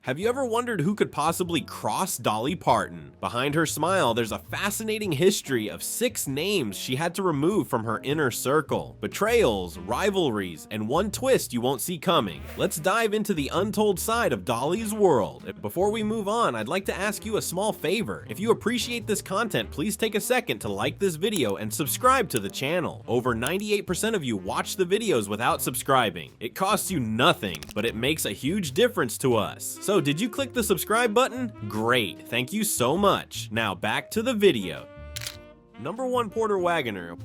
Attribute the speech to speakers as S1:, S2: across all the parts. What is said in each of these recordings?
S1: Have you ever wondered who could possibly cross Dolly Parton? Behind her smile, there's a fascinating history of 6 names she had to remove from her inner circle. Betrayals, rivalries, and one twist you won't see coming. Let's dive into the untold side of Dolly's world. Before we move on, I'd like to ask you a small favor. If you appreciate this content, please take a second to like this video and subscribe to the channel. Over 98% of you watch the videos without subscribing. It costs you nothing, but it makes a huge difference to us. So did you click the subscribe button? Great, thank you so much. Now back to the video. Number 1, Porter Wagner.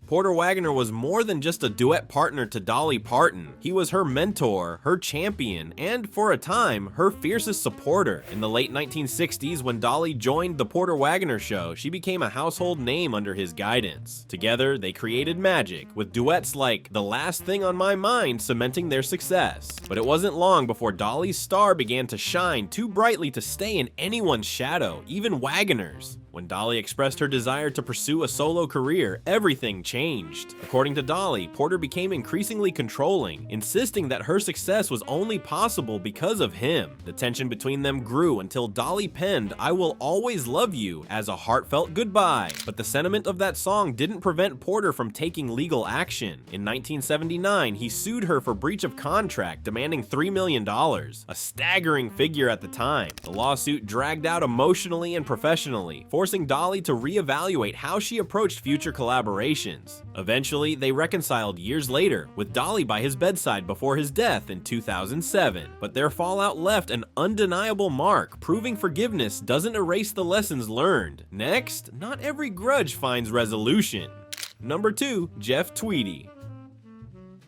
S1: Porter Wagner was more than just a duet partner to Dolly Parton. He was her mentor, her champion, and for a time, her fiercest supporter. In the late 1960s, when Dolly joined the Porter Wagner Show, she became a household name under his guidance. Together, they created magic, with duets like The Last Thing on My Mind cementing their success. But it wasn't long before Dolly's star began to shine too brightly to stay in anyone's shadow, even Wagner's. When Dolly expressed her desire to pursue a solo career, everything changed. According to Dolly, Porter became increasingly controlling, insisting that her success was only possible because of him. The tension between them grew until Dolly penned "I Will Always Love You" as a heartfelt goodbye. But the sentiment of that song didn't prevent Porter from taking legal action. In 1979, he sued her for breach of contract, demanding $3 million, a staggering figure at the time. The lawsuit dragged out emotionally and professionally, forcing Dolly to reevaluate how she approached future collaborations. Eventually, they reconciled years later, with Dolly by his bedside before his death in 2007. But their fallout left an undeniable mark, proving forgiveness doesn't erase the lessons learned. Next, not every grudge finds resolution. Number 2, Jeff Tweedy.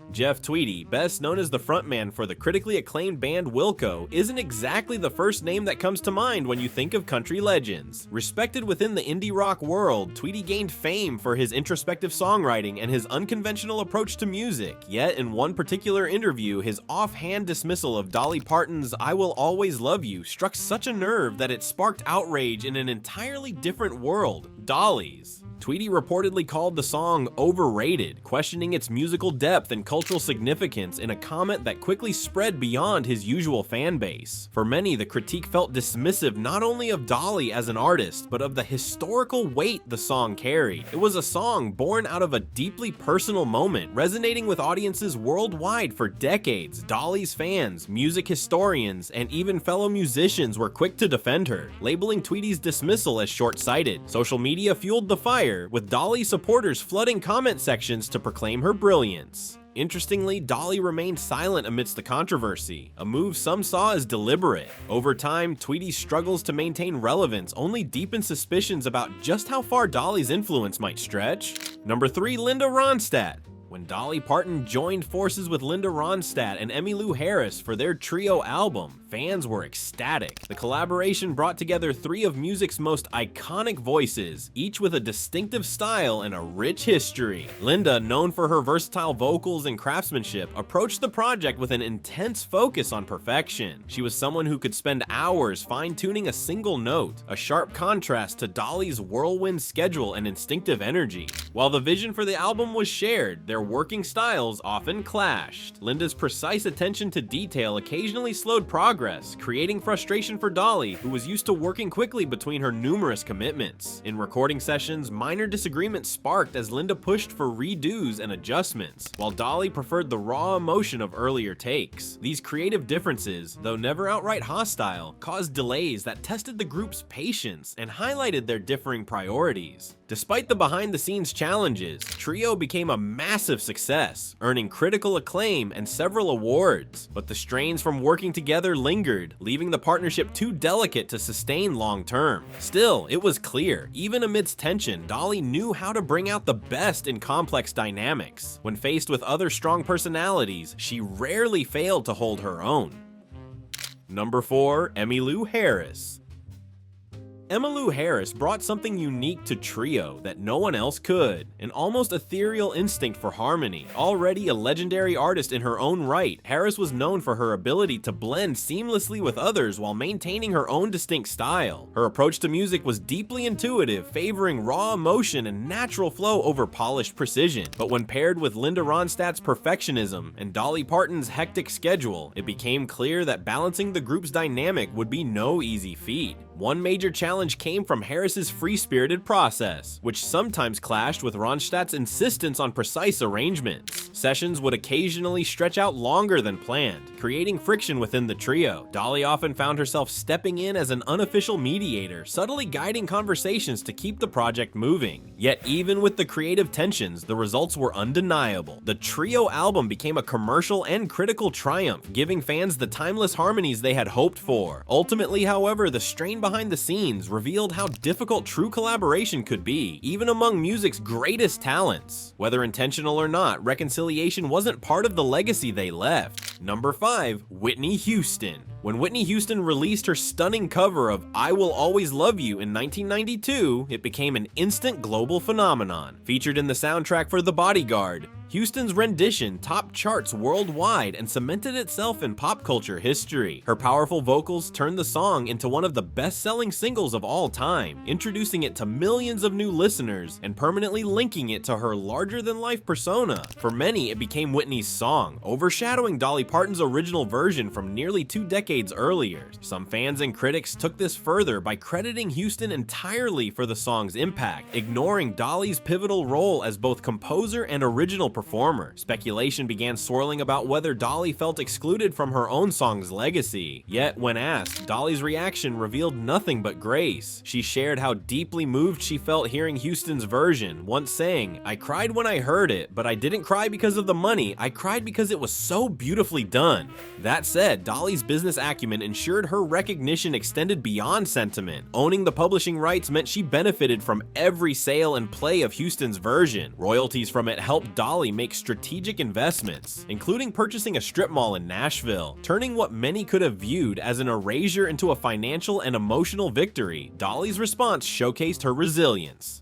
S1: Jeff Tweedy, best known as the frontman for the critically acclaimed band Wilco, isn't exactly the first name that comes to mind when you think of country legends. Respected within the indie rock world, Tweedy gained fame for his introspective songwriting and his unconventional approach to music. Yet, in one particular interview, his offhand dismissal of Dolly Parton's "I Will Always Love You" struck such a nerve that it sparked outrage in an entirely different world, Dolly's. Tweedy reportedly called the song overrated, questioning its musical depth and cultural significance in a comment that quickly spread beyond his usual fan base. For many, the critique felt dismissive not only of Dolly as an artist, but of the historical weight the song carried. It was a song born out of a deeply personal moment, resonating with audiences worldwide for decades. Dolly's fans, music historians, and even fellow musicians were quick to defend her, labeling Tweedy's dismissal as short-sighted. Social media fueled the fire, with Dolly supporters flooding comment sections to proclaim her brilliance. Interestingly, Dolly remained silent amidst the controversy, a move some saw as deliberate. Over time, Tweedy's struggles to maintain relevance only deepened suspicions about just how far Dolly's influence might stretch. Number 3, Linda Ronstadt. When Dolly Parton joined forces with Linda Ronstat and Emiloo Harris for their trio album, fans were ecstatic. The collaboration brought together 3 of music's most iconic voices, each with a distinctive style and a rich history. Linda, known for her versatile vocals and craftsmanship, approached the project with an intense focus on perfection. She was someone who could spend hours fine-tuning a single note, a sharp contrast to Dolly's whirlwind schedule and instinctive energy. While the vision for the album was shared, their working styles often clashed. Linda's precise attention to detail occasionally slowed progress, creating frustration for Dolly, who was used to working quickly between her numerous commitments. In recording sessions, minor disagreements sparked as Linda pushed for redos and adjustments, while Dolly preferred the raw emotion of earlier takes. These creative differences, though never outright hostile, caused delays that tested the group's patience and highlighted their differing priorities. Despite the behind-the-scenes challenges, Trio became a massive success, earning critical acclaim and several awards. But the strains from working together lingered, leaving the partnership too delicate to sustain long-term. Still, it was clear, even amidst tension, Dolly knew how to bring out the best in complex dynamics. When faced with other strong personalities, she rarely failed to hold her own. Number 4, Emiloo Harris. Emiloo Harris brought something unique to Trio that no one else could, an almost ethereal instinct for harmony. Already a legendary artist in her own right, Harris was known for her ability to blend seamlessly with others while maintaining her own distinct style. Her approach to music was deeply intuitive, favoring raw emotion and natural flow over polished precision. But when paired with Linda Ronstat's perfectionism and Dolly Parton's hectic schedule, it became clear that balancing the group's dynamic would be no easy feat. One major challenge came from Harris's free-spirited process, which sometimes clashed with Ronstat's insistence on precise arrangements. Sessions would occasionally stretch out longer than planned, creating friction within the trio. Dolly often found herself stepping in as an unofficial mediator, subtly guiding conversations to keep the project moving. Yet even with the creative tensions, the results were undeniable. The Trio album became a commercial and critical triumph, giving fans the timeless harmonies they had hoped for. Ultimately, however, the strain behind the scenes revealed how difficult true collaboration could be, even among music's greatest talents. Whether intentional or not, reconciliation wasn't part of the legacy they left. Number 5. Whitney Houston. When Whitney Houston released her stunning cover of I Will Always Love You in 1992, it became an instant global phenomenon. Featured in the soundtrack for The Bodyguard, Houston's rendition topped charts worldwide and cemented itself in pop culture history. Her powerful vocals turned the song into one of the best-selling singles of all time, introducing it to millions of new listeners and permanently linking it to her larger-than-life persona. For many, it became Whitney's song, overshadowing Dolly Parton's original version from nearly 2 decades earlier. Some fans and critics took this further by crediting Houston entirely for the song's impact, ignoring Dolly's pivotal role as both composer and original performer. Speculation began swirling about whether Dolly felt excluded from her own song's legacy. Yet, when asked, Dolly's reaction revealed nothing but grace. She shared how deeply moved she felt hearing Houston's version, once saying, "I cried when I heard it, but I didn't cry because of the money, I cried because it was so beautifully done." That said, Dolly's business acumen ensured her recognition extended beyond sentiment. Owning the publishing rights meant she benefited from every sale and play of Houston's version. Royalties from it helped Dolly make strategic investments, including purchasing a strip mall in Nashville, turning what many could have viewed as an erasure into a financial and emotional victory. Dolly's response showcased her resilience.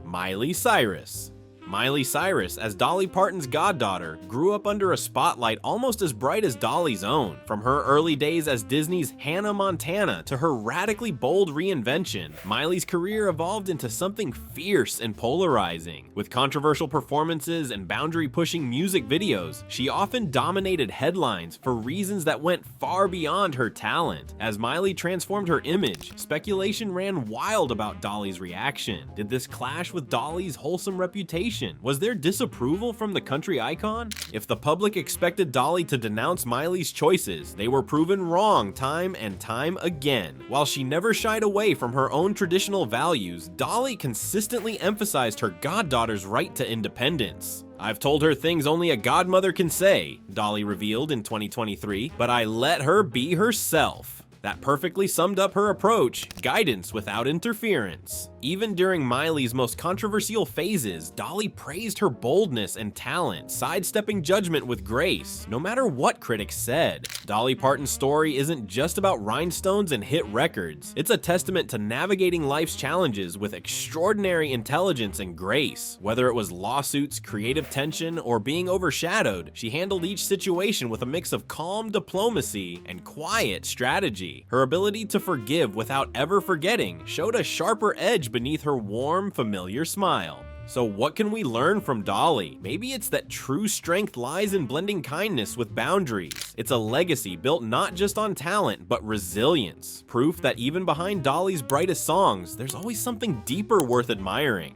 S1: Miley Cyrus. Miley Cyrus, as Dolly Parton's goddaughter, grew up under a spotlight almost as bright as Dolly's own. From her early days as Disney's Hannah Montana to her radically bold reinvention, Miley's career evolved into something fierce and polarizing. With controversial performances and boundary-pushing music videos, she often dominated headlines for reasons that went far beyond her talent. As Miley transformed her image, speculation ran wild about Dolly's reaction. Did this clash with Dolly's wholesome reputation? Was there disapproval from the country icon? If the public expected Dolly to denounce Miley's choices, they were proven wrong time and time again. While she never shied away from her own traditional values, Dolly consistently emphasized her goddaughter's right to independence. "I've told her things only a godmother can say," Dolly revealed in 2023, "but I let her be herself." That perfectly summed up her approach: guidance without interference. Even during Miley's most controversial phases, Dolly praised her boldness and talent, sidestepping judgment with grace, no matter what critics said. Dolly Parton's story isn't just about rhinestones and hit records. It's a testament to navigating life's challenges with extraordinary intelligence and grace. Whether it was lawsuits, creative tension, or being overshadowed, she handled each situation with a mix of calm diplomacy and quiet strategy. Her ability to forgive without ever forgetting showed a sharper edge beneath her warm, familiar smile. So what can we learn from Dolly? Maybe it's that true strength lies in blending kindness with boundaries. It's a legacy built not just on talent, but resilience. Proof that even behind Dolly's brightest songs, there's always something deeper worth admiring.